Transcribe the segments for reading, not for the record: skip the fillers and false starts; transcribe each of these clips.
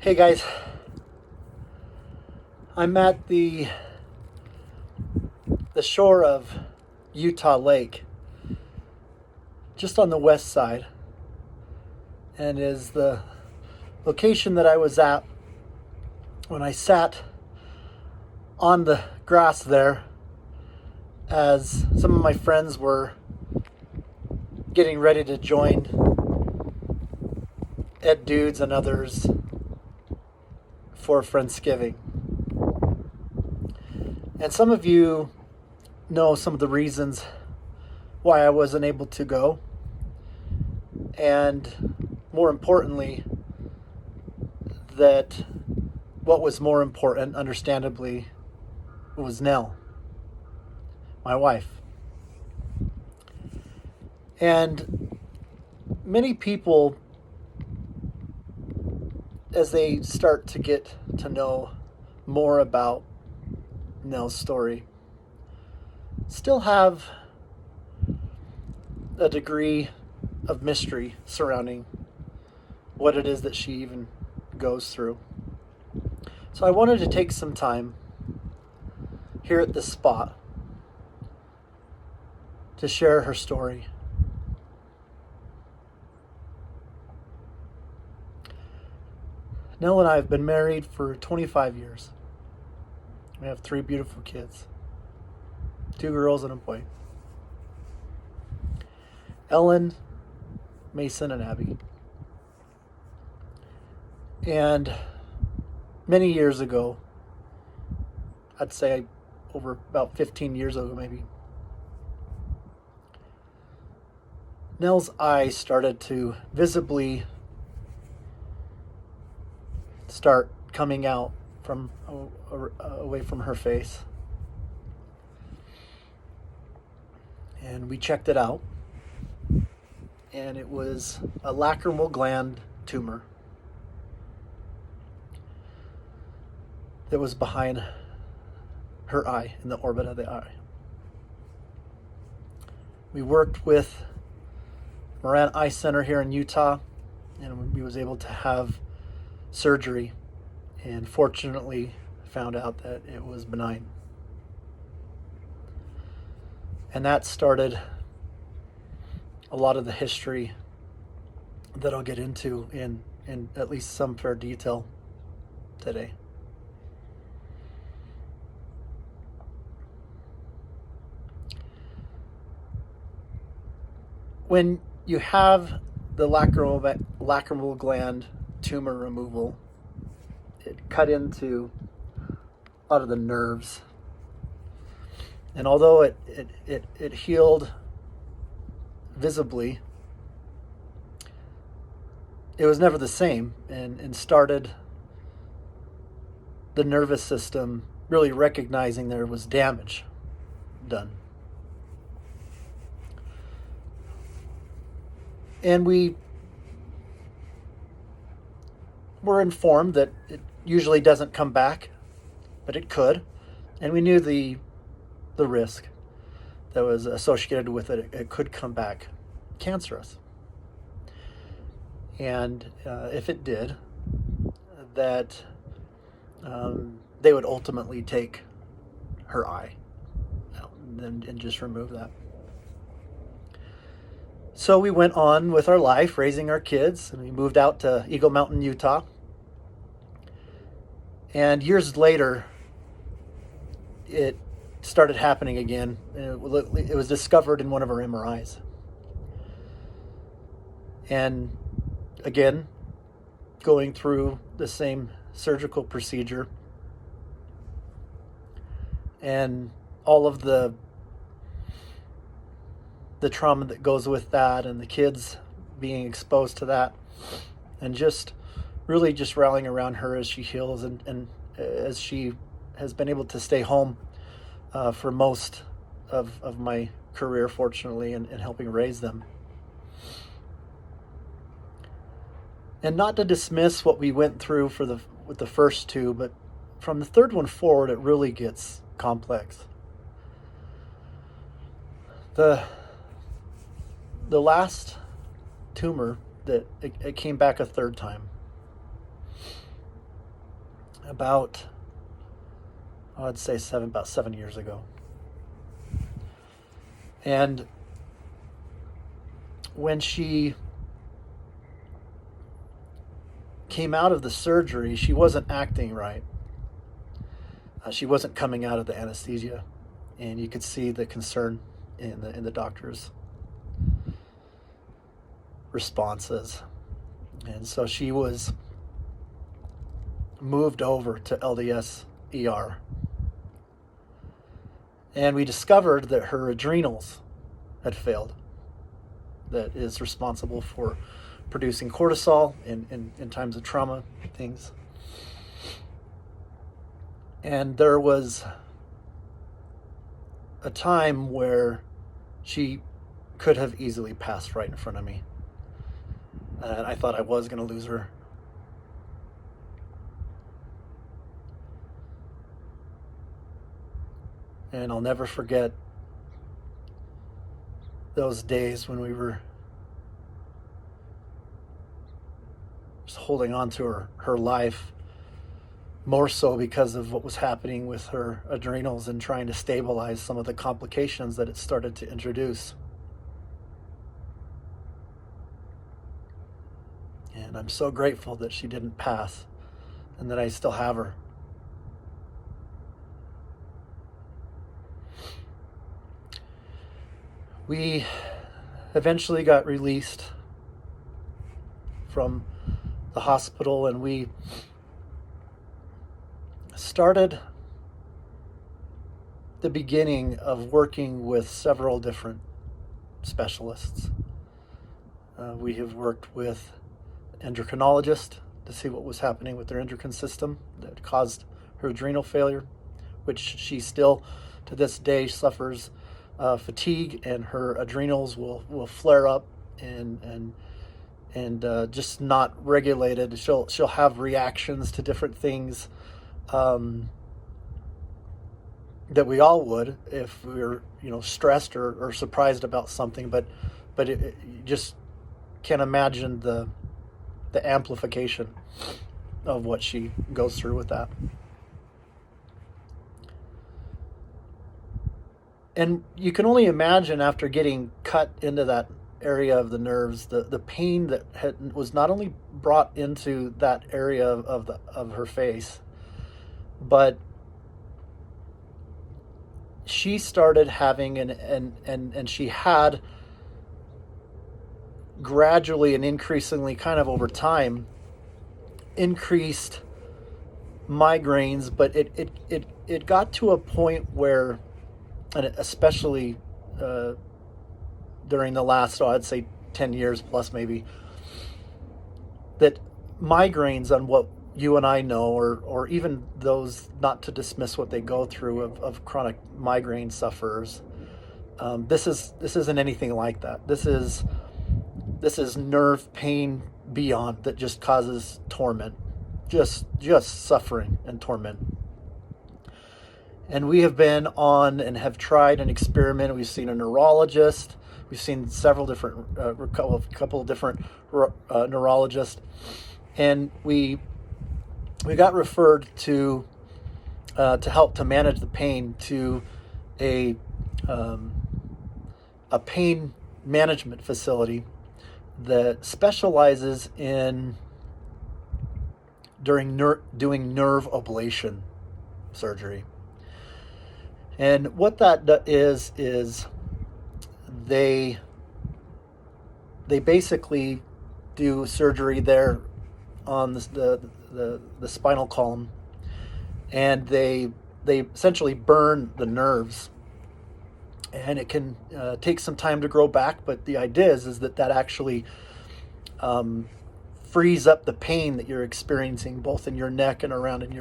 Hey guys, I'm at the shore of Utah Lake, just on the west side, and is the location that I was at when I sat on the grass there as some of my friends were getting ready to join Ed Dudes and others for Friendsgiving. And some of you know some of the reasons why I wasn't able to go. And more importantly, that what was more important, understandably, was Nelle, my wife. And many people, as they start to get to know more about Nelle's story, still have a degree of mystery surrounding what it is that she even goes through. So I wanted to take some time here at this spot to share her story. Nelle and I have been married for 25 years. We have 3 beautiful kids, 2 girls and a boy. Ellen, Mason, and Abby. And many years ago, I'd say over about 15 years ago maybe, Nelle's eyes started to visibly start coming out from away from her face. And we checked it out, and it was a lacrimal gland tumor that was behind her eye, in the orbit of the eye. We worked with Moran Eye Center here in Utah, and we was able to have surgery, and fortunately found out that it was benign. And that started a lot of the history that I'll get into in at least some fair detail today. When you have the lacrimal gland tumor removal, it cut into a lot of the nerves. And although it healed visibly, it was never the same, and started the nervous system really recognizing there was damage done. And we were informed that it usually doesn't come back, but it could. And we knew the risk that was associated with it. It could come back cancerous. And if it did, that they would ultimately take her eye out and just remove that. So we went on with our life, raising our kids, and we moved out to Eagle Mountain, Utah. And years later, it started happening again. It was discovered in one of our MRIs. And again, going through the same surgical procedure, and all of the trauma that goes with that, and the kids being exposed to that, and just really just rallying around her as she heals, and as she has been able to stay home for most of my career, fortunately, and helping raise them. And not to dismiss what we went through with the first 2, but from the third one forward, it really gets complex. The last tumor that it came back a third time. about, I'd say about 7 years ago. And when she came out of the surgery, she wasn't acting right. She wasn't coming out of the anesthesia, and you could see the concern in the doctor's responses. And so she was moved over to LDS ER. And we discovered that her adrenals had failed. That is responsible for producing cortisol in times of trauma things. And there was a time where she could have easily passed right in front of me. And I thought I was going to lose her. And I'll never forget those days when we were just holding on to her life, more so because of what was happening with her adrenals and trying to stabilize some of the complications that it started to introduce. And I'm so grateful that she didn't pass and that I still have her. We eventually got released from the hospital, and we started the beginning of working with several different specialists. We have worked with endocrinologist to see what was happening with their endocrine system that caused her adrenal failure, which she still to this day suffers fatigue, and her adrenals will flare up and just not regulated. She'll have reactions to different things that we all would if we were stressed or surprised about something, but you just can't imagine the amplification of what she goes through with that. And you can only imagine, after getting cut into that area of the nerves, the pain that was not only brought into that area of her face, but she started having and she had gradually and increasingly, kind of over time, increased migraines. But it got to a point where, and especially during the last, I'd say 10 years plus maybe, that migraines, on what you and I know, or even those, not to dismiss what they go through, of chronic migraine sufferers, this isn't anything like that. This is nerve pain beyond, that just causes torment, just suffering and torment. And we have been on and have tried and experimented. We've seen a neurologist. We've seen several different, couple of different neurologists, and we got referred to help to manage the pain to a pain management facility that specializes in doing nerve ablation surgery. And what that is they basically do surgery there on the spinal column, and they essentially burn the nerves, and it can take some time to grow back. But the idea is that actually frees up the pain that you're experiencing, both in your neck and around in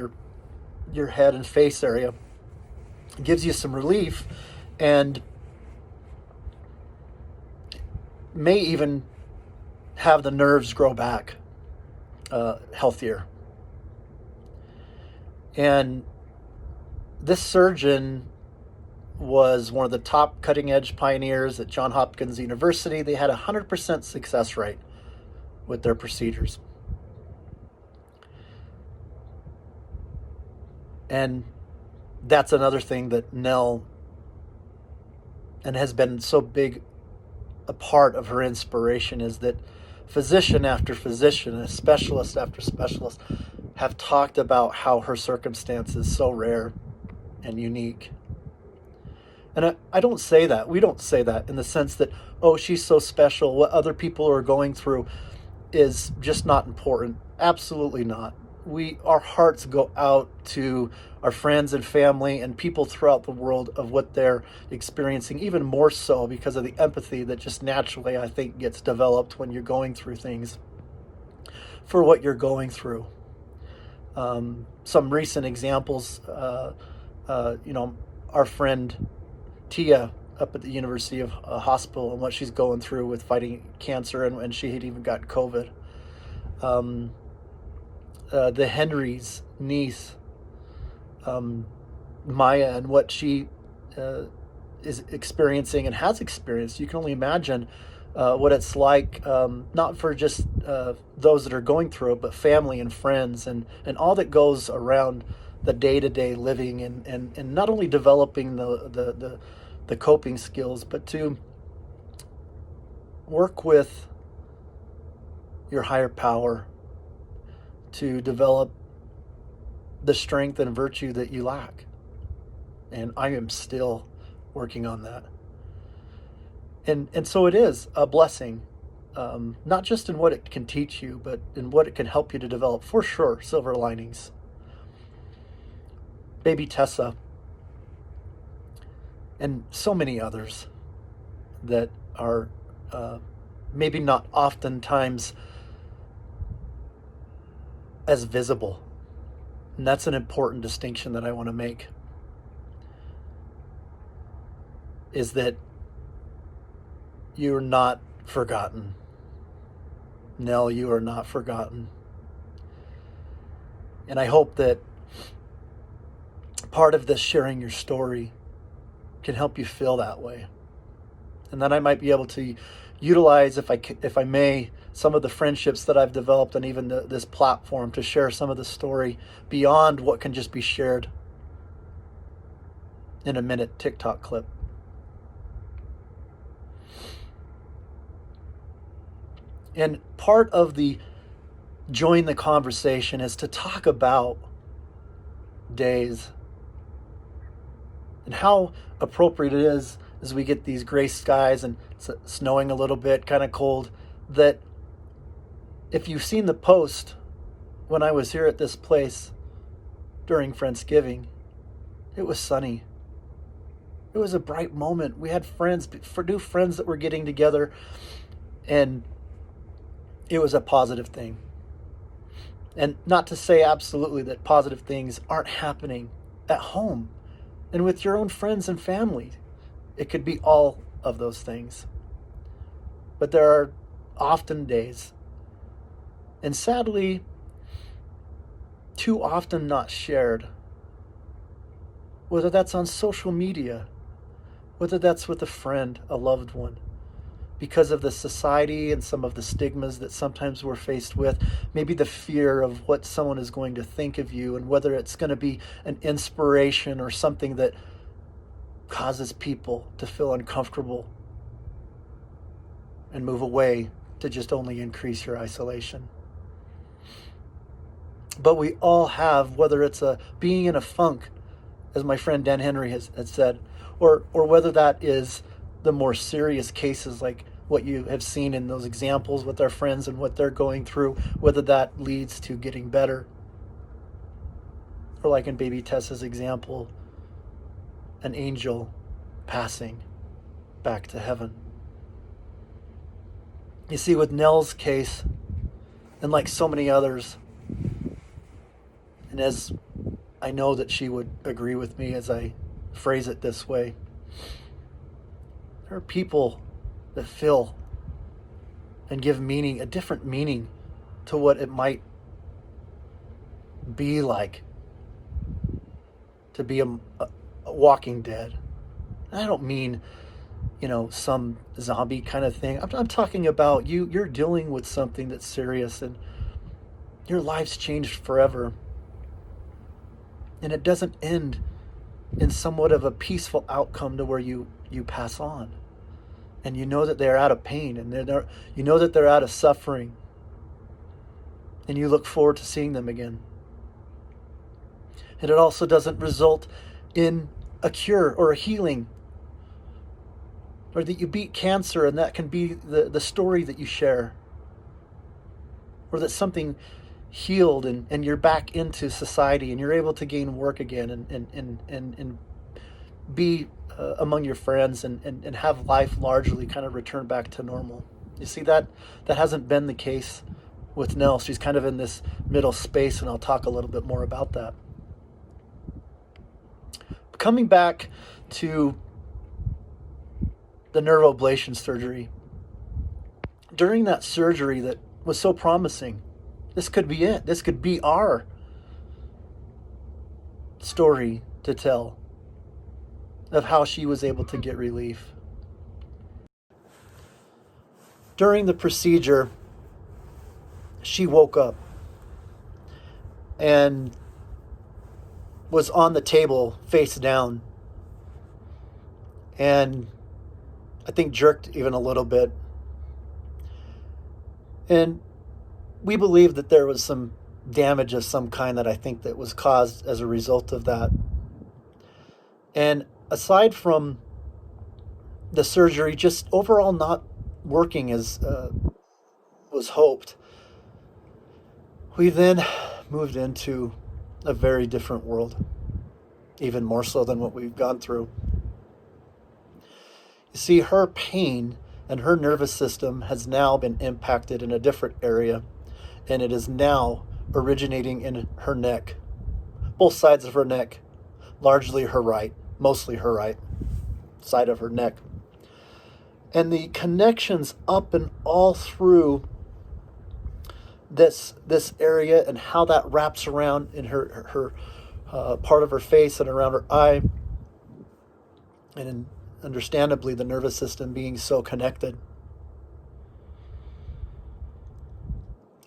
your head and face area. It gives you some relief, and may even have the nerves grow back healthier. And this surgeon was one of the top cutting edge pioneers at Johns Hopkins University. They had a 100% success rate with their procedures. And that's another thing that Nell, and has been so big a part of her inspiration, is that physician after physician and specialist after specialist have talked about how her circumstance is so rare and unique. And I don't say that. We don't say that in the sense that, oh, she's so special. What other people are going through is just not important. Absolutely not. Our hearts go out to our friends and family and people throughout the world of what they're experiencing, even more so because of the empathy that just naturally, I think, gets developed when you're going through things for what you're going through. Some recent examples, our friend Tia up at the University of Hospital and what she's going through with fighting cancer, and she had even got COVID. The Henry's niece, Maya, and what she is experiencing and has experienced. You can only imagine what it's like, not for just those that are going through it, but family and friends and all that goes around the day-to-day living, and not only developing the coping skills, but to work with your higher power to develop the strength and virtue that you lack. And I am still working on that. And so it is a blessing, not just in what it can teach you, but in what it can help you to develop, for sure, silver linings. Baby Tessa, and so many others that are maybe not oftentimes as visible. And that's an important distinction that I want to make, is that you're not forgotten. Nell, you are not forgotten. And I hope that part of this sharing your story can help you feel that way. And then I might be able to utilize, if I may, some of the friendships that I've developed and even this platform to share some of the story beyond what can just be shared in a minute TikTok clip. And part of the join the conversation is to talk about days and how appropriate it is as we get these gray skies and it's snowing a little bit, kind of cold, that if you've seen the post when I was here at this place during Friendsgiving, it was sunny. It was a bright moment. We had new friends that were getting together, and it was a positive thing. And not to say absolutely that positive things aren't happening at home and with your own friends and family. It could be all of those things. But there are often days, and sadly, too often not shared, whether that's on social media, whether that's with a friend, a loved one, because of the society and some of the stigmas that sometimes we're faced with, maybe the fear of what someone is going to think of you, and whether it's going to be an inspiration or something that causes people to feel uncomfortable and move away to just only increase your isolation. But we all have, whether it's being in a funk, as my friend Dan Henry has said, or whether that is the more serious cases like what you have seen in those examples with our friends and what they're going through, whether that leads to getting better, or like in baby Tessa's example, an angel passing back to heaven. You see, with Nell's case, and like so many others, and as I know that she would agree with me as I phrase it this way, there are people that fill and give meaning, a different meaning to what it might be like to be a walking dead. And I don't mean, some zombie kind of thing. I'm talking about you're dealing with something that's serious and your life's changed forever. And it doesn't end in somewhat of a peaceful outcome to where you pass on. And you know that they're out of pain, and you know that they're out of suffering. And you look forward to seeing them again. And it also doesn't result in a cure or a healing, or that you beat cancer and that can be the story that you share, or that something healed and you're back into society and you're able to gain work again and be among your friends and have life largely kind of return back to normal. You see, that hasn't been the case with Nelle. She's kind of in this middle space, and I'll talk a little bit more about that. Coming back to the nerve ablation surgery, during that surgery that was so promising, this could be it. This could be our story to tell of how she was able to get relief. During the procedure, she woke up and was on the table face down, and I think jerked even a little bit. And we believe that there was some damage of some kind that I think that was caused as a result of that. And aside from the surgery just overall not working as was hoped, we then moved into a very different world, even more so than what we've gone through. You see, her pain and her nervous system has now been impacted in a different area, and it is now originating in her neck, both sides of her neck, largely her right, mostly her right side of her neck. And the connections up and all through this area, and how that wraps around in her part of her face and around her eye, and understandably the nervous system being so connected.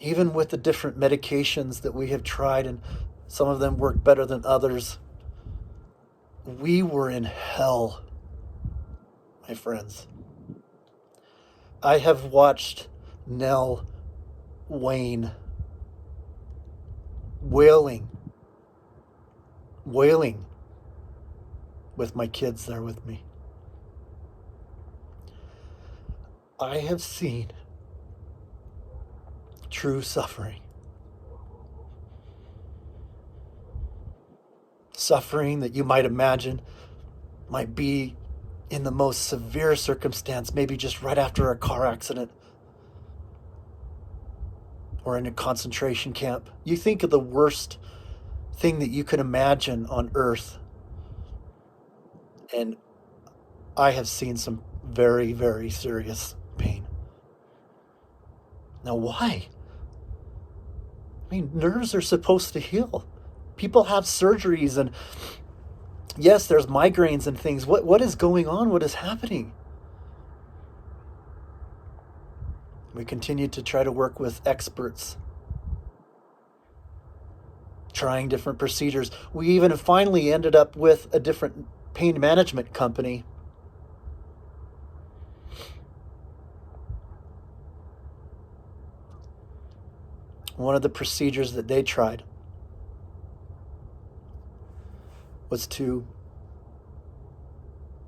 Even with the different medications that we have tried, and some of them work better than others, we were in hell, my friends. I have watched Nelle Wayne wailing with my kids there with me. I have seen true suffering. Suffering that you might imagine might be in the most severe circumstance, maybe just right after a car accident or in a concentration camp. You think of the worst thing that you can imagine on earth, and I have seen some very, very serious pain. Now, why? I mean, nerves are supposed to heal. People have surgeries, and yes, there's migraines and things. What is going on? What is happening? We continue to try to work with experts, trying different procedures. We even finally ended up with a different pain management company. One of the procedures that they tried was to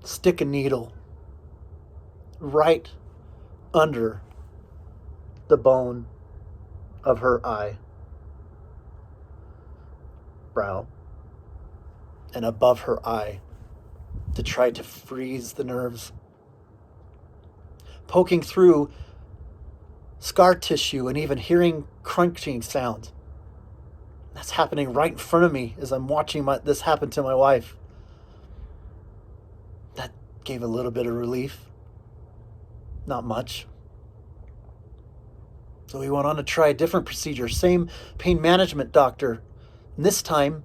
stick a needle right under the bone of her eyebrow and above her eye to try to freeze the nerves, poking through scar tissue and even hearing crunching sounds. That's happening right in front of me as I'm watching this happen to my wife. That gave a little bit of relief. Not much. So we went on to try a different procedure, same pain management doctor. And this time,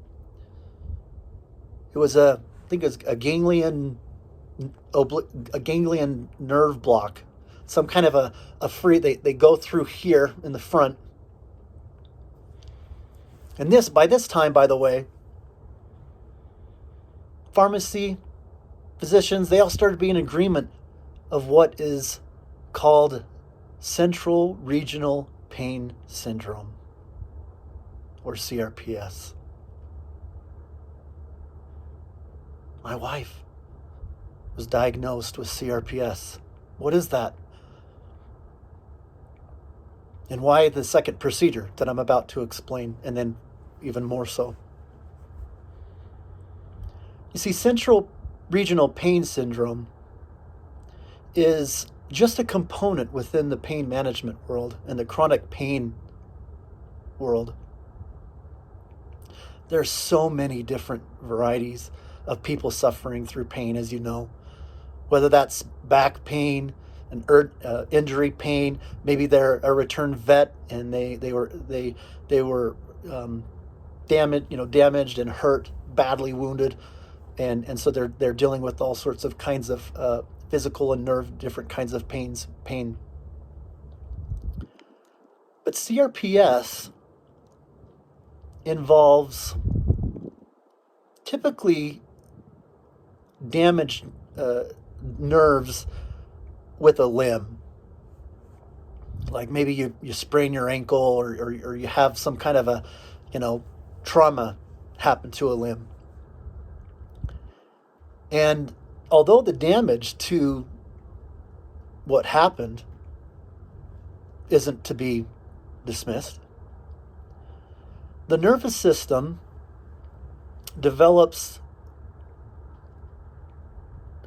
it was I think it was a ganglion nerve block. Some kind of a they go through here in the front. And by this time, by the way, pharmacy, physicians, they all started being in agreement of what is called Central Regional Pain Syndrome, or CRPS. My wife was diagnosed with CRPS. What is that? And why the second procedure that I'm about to explain, and then even more so. You see, Central Regional Pain Syndrome is just a component within the pain management world and the chronic pain world. There's so many different varieties of people suffering through pain, as you know, whether that's back pain, an injury pain. Maybe they're a returned vet and they were damaged and hurt, badly wounded, and so they're dealing with all sorts of kinds of physical and different kinds of pain. But CRPS involves typically damaged nerves with a limb. Like maybe you sprain your ankle or you have some kind of a, trauma happen to a limb. And although the damage to what happened isn't to be dismissed, the nervous system develops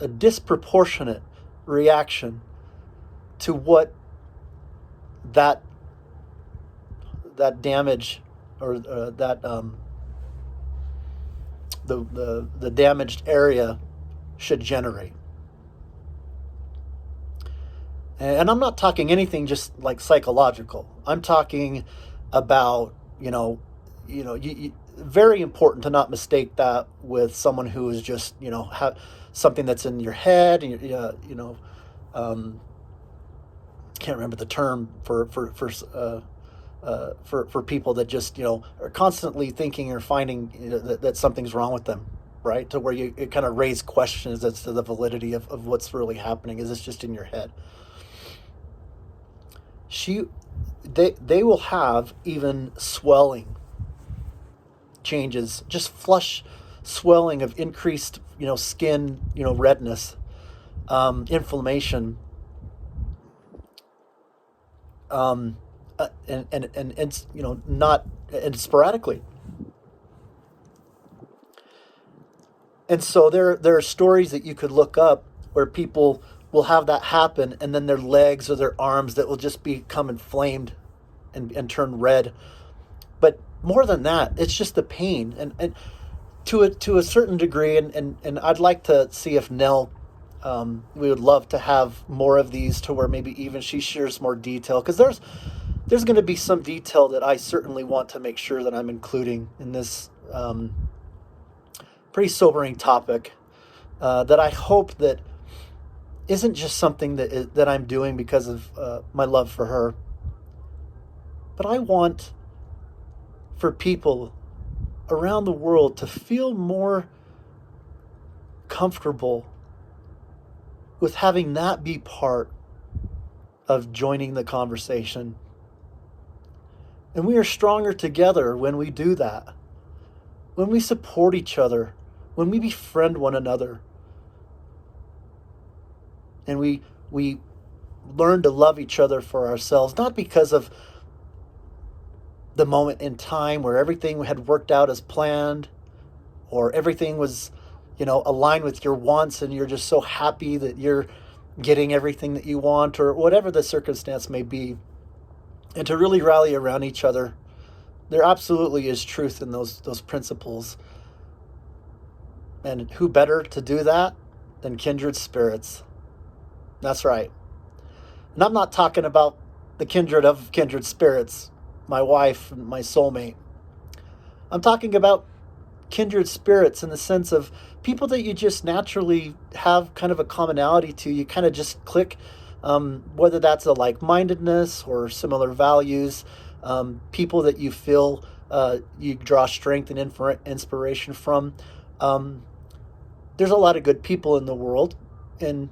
a disproportionate reaction to what that damage or the damaged area should generate. And I'm not talking anything just like psychological. I'm talking about, very important to not mistake that with someone who is just, have something that's in your head. Can't remember the term for people that just, are constantly thinking or finding that something's wrong with them, right? To where it kind of raise questions as to the validity of what's really happening. Is this just in your head? They will have even swelling changes, just flush swelling of increased, skin, redness, inflammation, and not and sporadically. And so there are stories that you could look up where people will have that happen, and then their legs or their arms that will just become inflamed and turn red. But more than that, it's just the pain, and to a certain degree, and I'd like to see if Nelle, we would love to have more of these to where maybe even she shares more detail, because there's going to be some detail that I certainly want to make sure that I'm including in this pretty sobering topic that I hope that isn't just something that I'm doing because of my love for her, but I want for people around the world to feel more comfortable with having that be part of joining the conversation. And we are stronger together when we do that, when we support each other, when we befriend one another, and we learn to love each other for ourselves, not because of the moment in time where everything had worked out as planned, or everything was, aligned with your wants and you're just so happy that you're getting everything that you want, or whatever the circumstance may be, and to really rally around each other. There absolutely is truth in those principles. And who better to do that than kindred spirits? That's right. And I'm not talking about the kindred of kindred spirits, my wife and my soulmate. I'm talking about kindred spirits in the sense of people that you just naturally have kind of a commonality to. You kind of just click, whether that's a like-mindedness or similar values, people that you feel you draw strength and inspiration from. there's a lot of good people in the world, and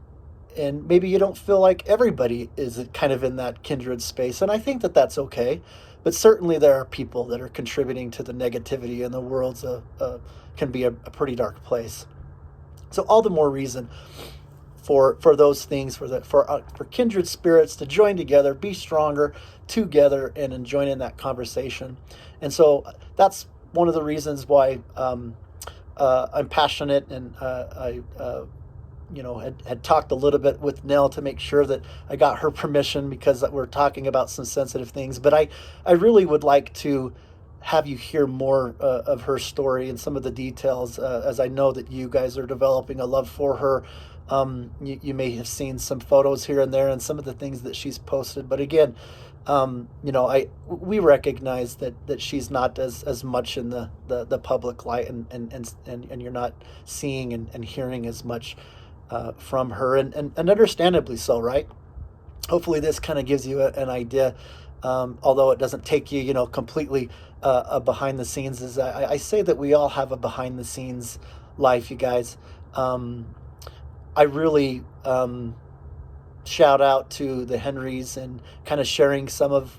maybe you don't feel like everybody is kind of in that kindred space, and I think that that's okay. But certainly there are people that are contributing to the negativity, and the world's can be a pretty dark place. So all the more reason for those things, for kindred spirits to join together, be stronger together, and enjoying that conversation. And so that's one of the reasons why I'm passionate, and I had talked a little bit with Nell to make sure that I got her permission, because we're talking about some sensitive things. But I really would like to have you hear more of her story and some of the details, as I know that you guys are developing a love for her. You may have seen some photos here and there and some of the things that she's posted. But again, we recognize that she's not as much in the public light, and you're not seeing and hearing as much from her, and understandably so, right? Hopefully this kind of gives you an idea, although it doesn't take you, completely behind the scenes. As I say that we all have a behind the scenes life, you guys. I really shout out to the Henrys and kind of sharing some of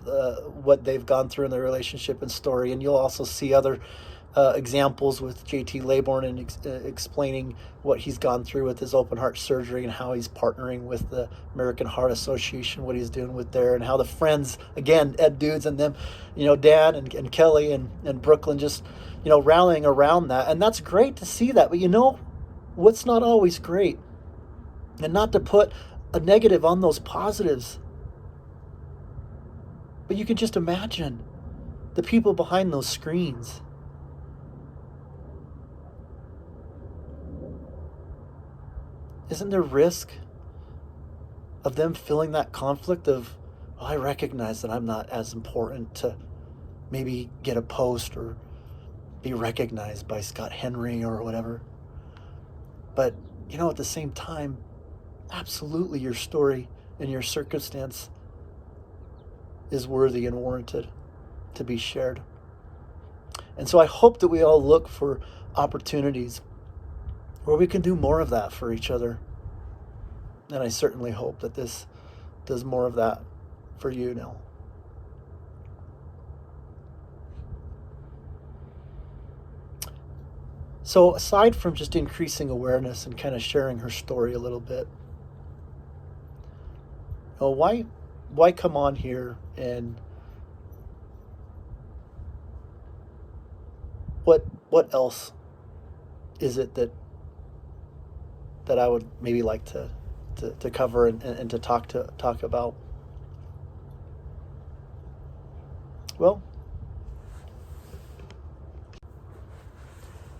what they've gone through in their relationship and story. And you'll also see other examples with JT Laybourne, and explaining what he's gone through with his open heart surgery, and how he's partnering with the American Heart Association, what he's doing with there, and how the friends, again, Ed Dudes and them, Dan and Kelly and Brooklyn, just, rallying around that. And that's great to see that. But what's not always great, and not to put a negative on those positives, but you can just imagine the people behind those screens. Isn't there risk of them feeling that conflict of, well, I recognize that I'm not as important to maybe get a post or be recognized by Scott Henry or whatever. But, at the same time, absolutely your story and your circumstance is worthy and warranted to be shared. And so I hope that we all look for opportunities where we can do more of that for each other. And I certainly hope that this does more of that for you now. So aside from just increasing awareness and kind of sharing her story a little bit, why come on here, and what else is it that I would maybe like to cover and to talk about? Well,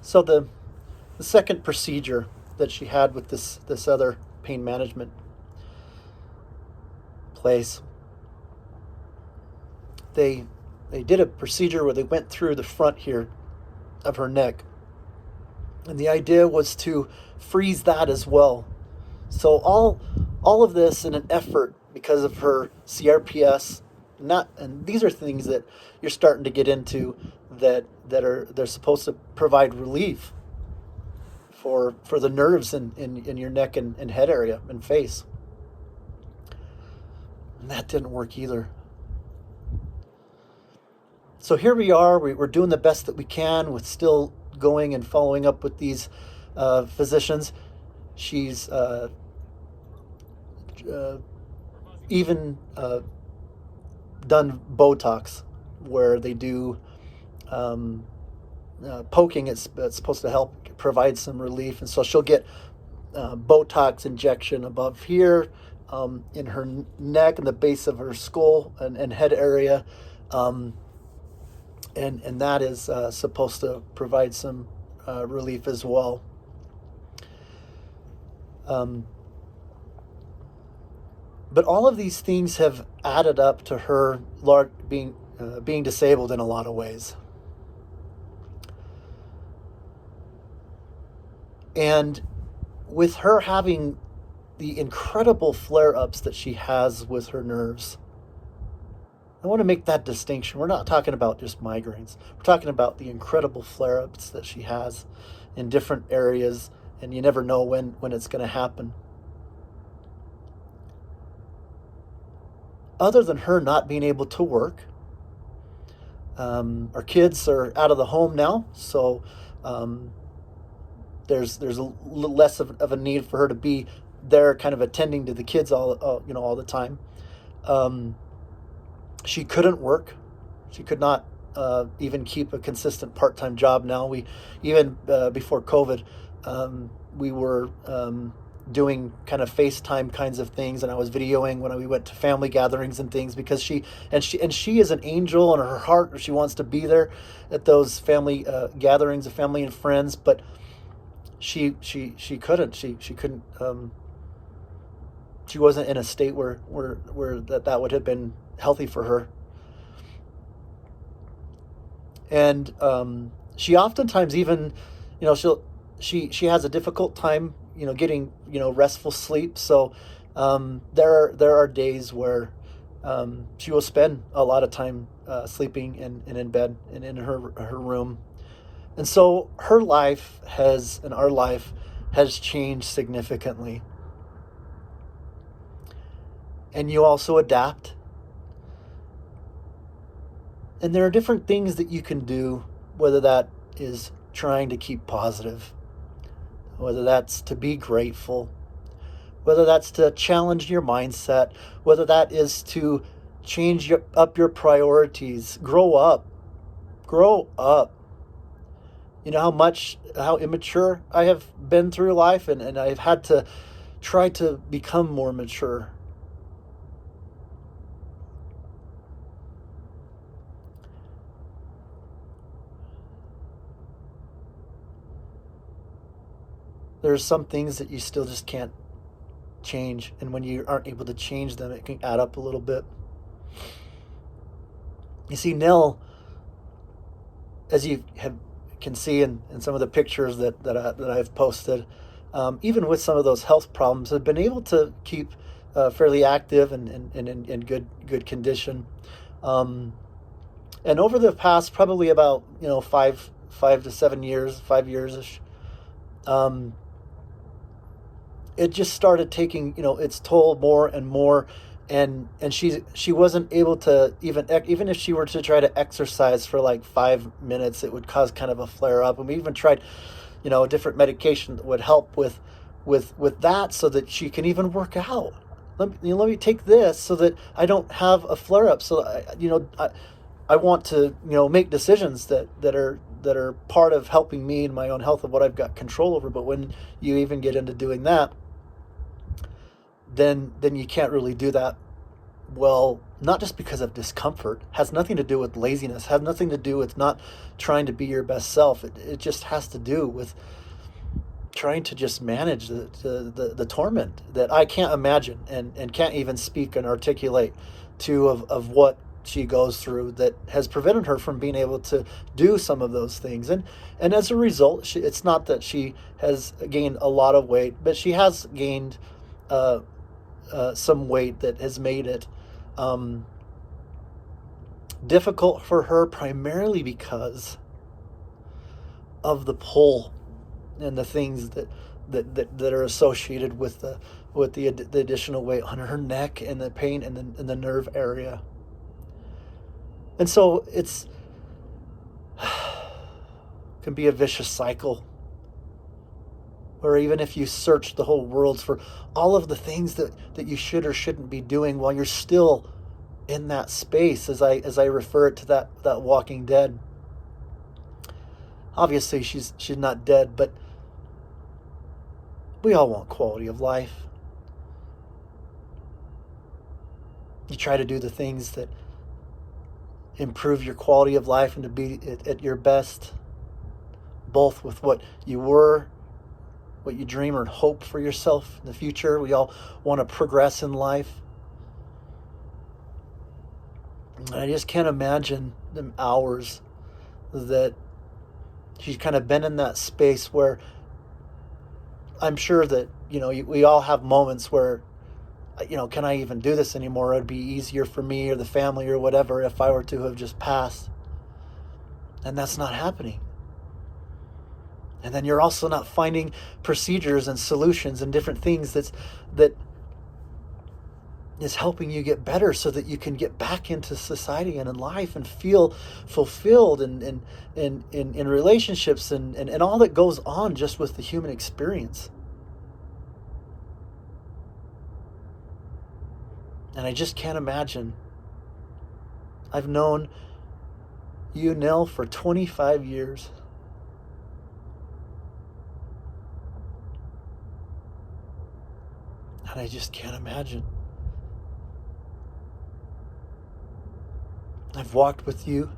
so the second procedure that she had with this other pain management place, they did a procedure where they went through the front here of her neck, and the idea was to freeze that as well. So all of this in an effort, because of her CRPS, and these are things that you're starting to get into, they're supposed to provide relief for the nerves in your neck and head area and face. And that didn't work either. So here we are, we're doing the best that we can with still going and following up with these physicians. She's even done Botox, where they do poking. It's supposed to help provide some relief. And so she'll get Botox injection above here, in her neck and the base of her skull and head area. And that is supposed to provide some relief as well. But all of these things have added up to her being disabled in a lot of ways. And with her having the incredible flare-ups that she has with her nerves, I want to make that distinction. We're not talking about just migraines. We're talking about the incredible flare-ups that she has in different areas and you never know when it's going to happen. Other than her not being able to work, our kids are out of the home now, so there's a little less of a need for her to be there, kind of attending to the kids all the time. She couldn't work. She could not even keep a consistent part-time job. Now we even before COVID, we were doing kind of FaceTime kinds of things, and I was videoing when we went to family gatherings and things, because she is an angel, and her heart, she wants to be there at those family gatherings of family and friends, but she couldn't she wasn't in a state where that would have been healthy for her. And she oftentimes even, she has a difficult time, getting, restful sleep. So there are days where she will spend a lot of time sleeping and in bed and in her room. And so her life and our life has changed significantly. And you also adapt. And there are different things that you can do, whether that is trying to keep positive, whether that's to be grateful, whether that's to challenge your mindset, whether that is to change up your priorities, grow up. You know how immature I have been through life, and I've had to try to become more mature. There's some things that you still just can't change, and when you aren't able to change them, it can add up a little bit. You see, Nell, as you can see in some of the pictures that I've posted, even with some of those health problems, have been able to keep fairly active and in good condition. And over the past probably about 5 to 7 years, 5 years ish, it just started taking its toll more and more, and she wasn't able to even if she were to try to exercise for like 5 minutes, it would cause kind of a flare up. And we even tried a different medication that would help with that, so that she can even work out. Let me take this so that I don't have a flare up. So I want to make decisions that are part of helping me in my own health, of what I've got control over. But when you even get into doing that, then you can't really do that well, not just because of discomfort. Has nothing to do with laziness, has nothing to do with not trying to be your best self. It just has to do with trying to just manage the torment that I can't imagine and can't even speak and articulate to of what she goes through, that has prevented her from being able to do some of those things. And as a result, it's not that she has gained a lot of weight, but she has gained some weight that has made it difficult for her, primarily because of the pull and the things that are associated with the additional weight on her neck, and the pain in the nerve area. And so it's can be a vicious cycle, or even if you search the whole world for all of the things that you should or shouldn't be doing, while you're still in that space, as I refer it to that Walking Dead. Obviously, she's not dead, but we all want quality of life. You try to do the things that improve your quality of life and to be at your best, both with what you were, what you dream or hope for yourself in the future. We all want to progress in life. I just can't imagine the hours that she's kind of been in that space, where I'm sure that, we all have moments where, can I even do this anymore? It would be easier for me or the family or whatever if I were to have just passed. And that's not happening. And then you're also not finding procedures and solutions and different things that is helping you get better so that you can get back into society and in life and feel fulfilled in relationships and all that goes on just with the human experience. And I just can't imagine. I've known you, Nell, for 25 years. And I just can't imagine. I've walked with you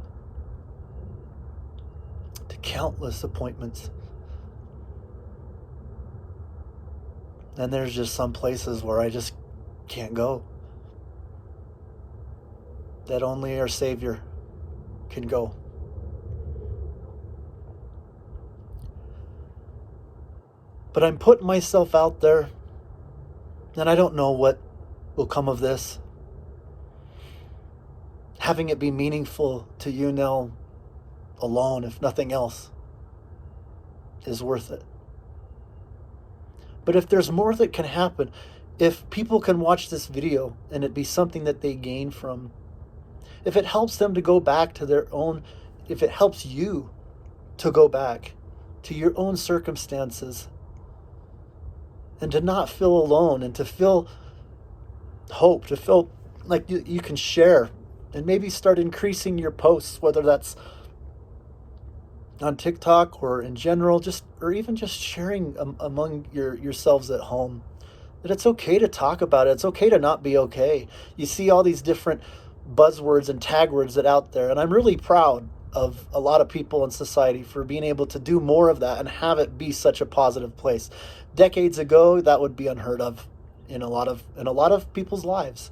to countless appointments. And there's just some places where I just can't go, that only our Savior can go. But I'm putting myself out there, and I don't know what will come of this. Having it be meaningful to you, Nell, alone, if nothing else, is worth it. But if there's more that can happen, if people can watch this video and it be something that they gain from, if it helps them to go back to their own, if it helps you to go back to your own circumstances and to not feel alone and to feel hope, to feel like you can share and maybe start increasing your posts, whether that's on TikTok or in general, or even just sharing among yourselves at home, that it's okay to talk about it. It's okay to not be okay. You see all these different buzzwords and tag words that out there, and I'm really proud of a lot of people in society for being able to do more of that and have it be such a positive place. Decades ago, that would be unheard of in a lot of people's lives.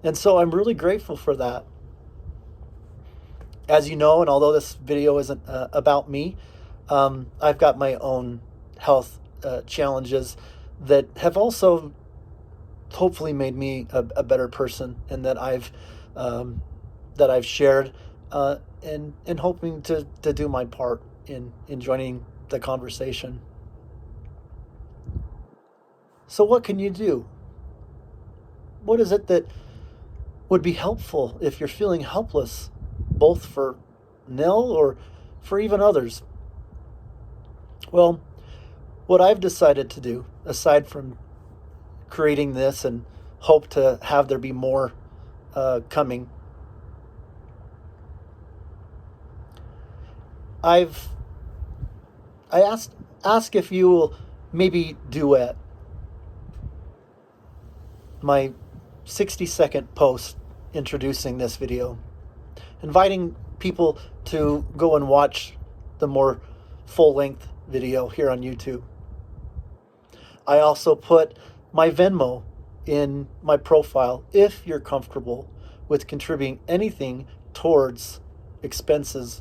And so I'm really grateful for that. As you know, and although this video isn't about me, I've got my own health challenges that have also hopefully made me a better person, and that I've shared and hoping to do my part in joining the conversation. So what can you do? What is it that would be helpful if you're feeling helpless, both for Nell or for even others? Well, what I've decided to do, aside from creating this and hope to have there be more coming, I ask if you will maybe duet my 60-second post introducing this video, inviting people to go and watch the more full-length video here on YouTube. I also put my Venmo in my profile if you're comfortable with contributing anything towards expenses.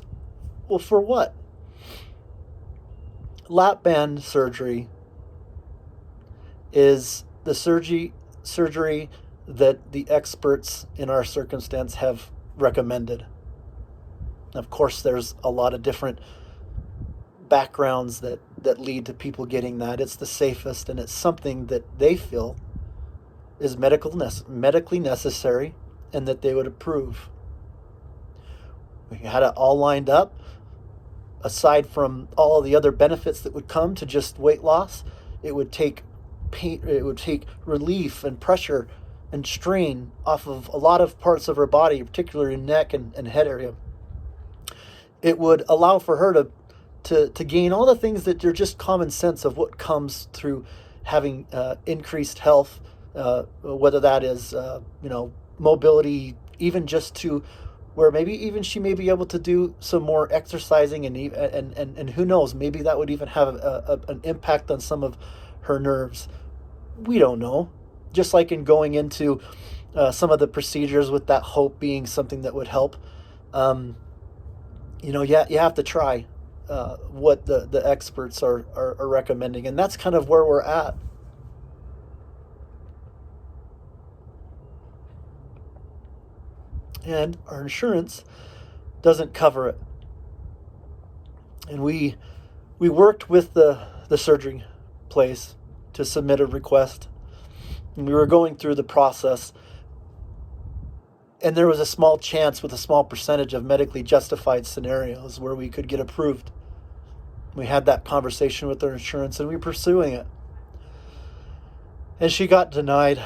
Well, for what? Lap band surgery is the surgery that the experts in our circumstance have recommended. Of course, there's a lot of different backgrounds that lead to people getting that. It's the safest, and it's something that they feel is medically necessary and that they would approve. We had it all lined up. Aside from all the other benefits that would come to just weight loss, it would take pain, it would take relief and pressure and strain off of a lot of parts of her body, particularly neck and head area. It would allow for her to gain all the things that are just common sense of what comes through having increased health, whether that is mobility, even just to where maybe even she may be able to do some more exercising, and who knows, maybe that would even have an impact on some of her nerves. We don't know. Just like in going into some of the procedures, with that hope being something that would help. You have to try what the experts are recommending, and that's kind of where we're at. And our insurance doesn't cover it. And we We worked with the surgery place to submit a request, and we were going through the process, and there was a small chance with a small percentage of medically justified scenarios where we could get approved. We had that conversation with our insurance, and we were pursuing it. And she got denied,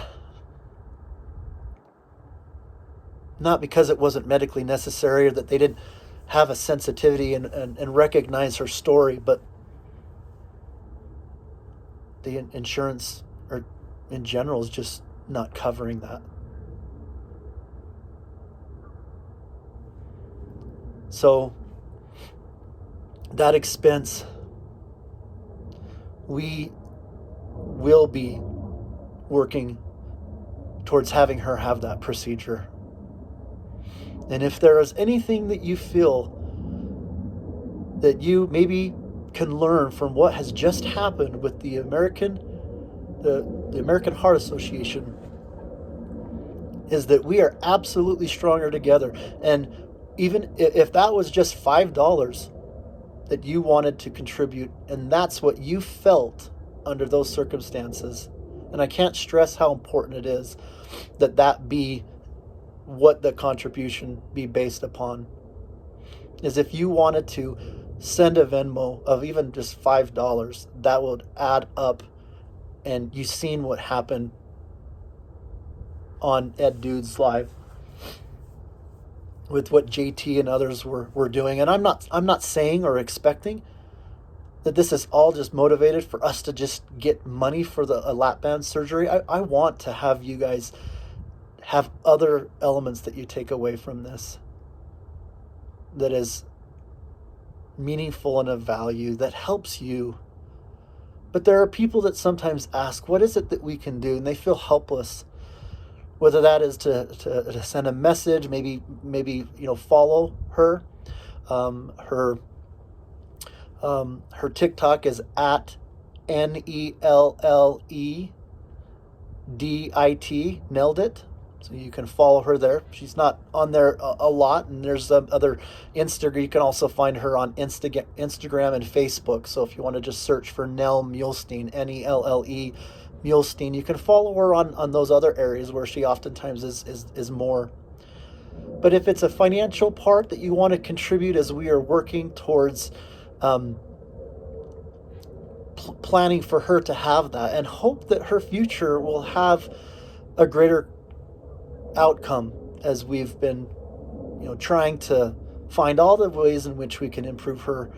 not because it wasn't medically necessary or that they didn't have a sensitivity and recognize her story, but the insurance or in general is just not covering that. So that expense, we will be working towards having her have that procedure. And if there is anything that you feel that you maybe can learn from what has just happened with the American Heart Association, is that we are absolutely stronger together. And even if that was just $5 that you wanted to contribute, and that's what you felt under those circumstances, and I can't stress how important it is that that be what the contribution be based upon, is if you wanted to send a Venmo of even just $5, that would add up. And you've seen what happened on Ed Dude's Live with what JT and others were doing. And I'm not saying or expecting that this is all just motivated for us to just get money for a lap band surgery. I want to have you guys have other elements that you take away from this that is meaningful and of value, that helps you. But there are people that sometimes ask, what is it that we can do? And they feel helpless. Whether that is to send a message, maybe follow her. Her TikTok is at NELLEDIT, nailed it. So you can follow her there. She's not on there a lot, and there's other Instagram. You can also find her on Instagram and Facebook. So if you want to just search for Nelle Muhlstein, NELLE Muhlstein, you can follow her on those other areas where she oftentimes is more. But if it's a financial part that you want to contribute as we are working towards planning for her to have that, and hope that her future will have a greater outcome, as we've been trying to find all the ways in which we can improve her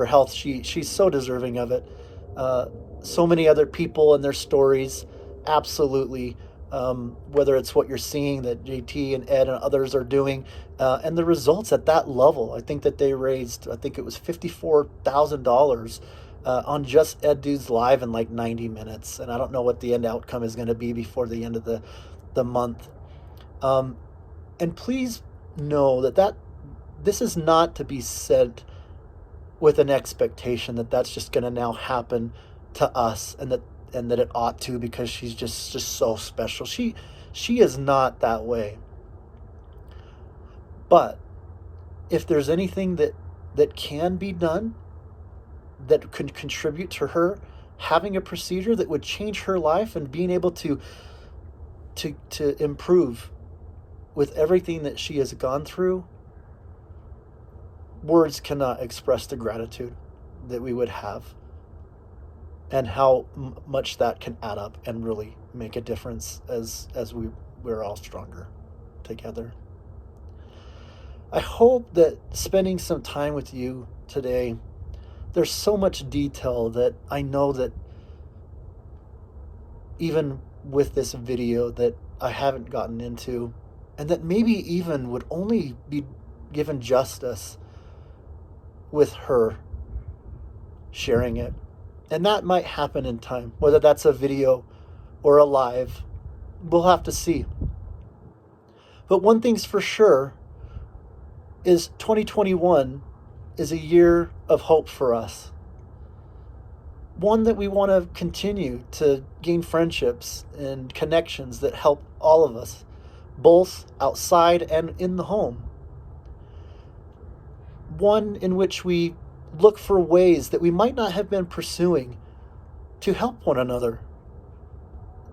health. She's so deserving of it. So many other people and their stories, absolutely, whether it's what you're seeing that JT and Ed and others are doing, and the results at that level. I think that they raised, I think it was $54,000 on just Ed Dude's Live in like 90 minutes. And I don't know what the end outcome is going to be before the end of the month. And please know that this is not to be said with an expectation that that's just going to now happen to us, and that it ought to, because she's just so special. She is not that way. But if there's anything that can be done that could contribute to her having a procedure that would change her life and being able to improve with everything that she has gone through, words cannot express the gratitude that we would have, and how much that can add up and really make a difference as we're all stronger together. I hope that spending some time with you today, there's so much detail that I know that even with this video that I haven't gotten into, and that maybe even would only be given justice with her sharing it. And that might happen in time, whether that's a video or a live. We'll have to see. But one thing's for sure is 2021 is a year of hope for us. One that we want to continue to gain friendships and connections that help all of us, both outside and in the home. One in which we look for ways that we might not have been pursuing to help one another,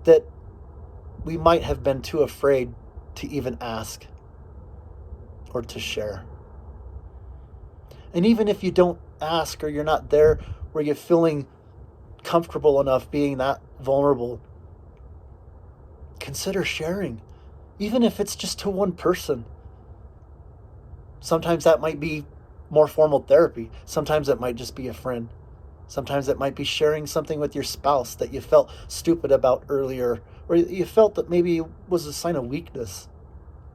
that we might have been too afraid to even ask or to share. And even if you don't ask, or you're not there where you're feeling comfortable enough being that vulnerable, consider sharing, even if it's just to one person. Sometimes that might be more formal therapy. Sometimes it might just be a friend. Sometimes it might be sharing something with your spouse that you felt stupid about earlier, or you felt that maybe it was a sign of weakness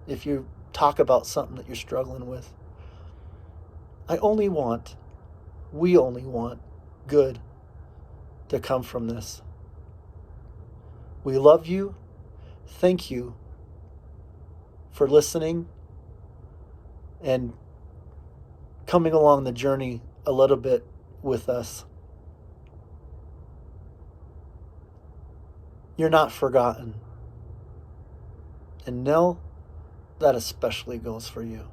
if you talk about something that you're struggling with. We only want good to come from this. We love you. Thank you for listening and coming along the journey a little bit with us. You're not forgotten. And Nell, that especially goes for you.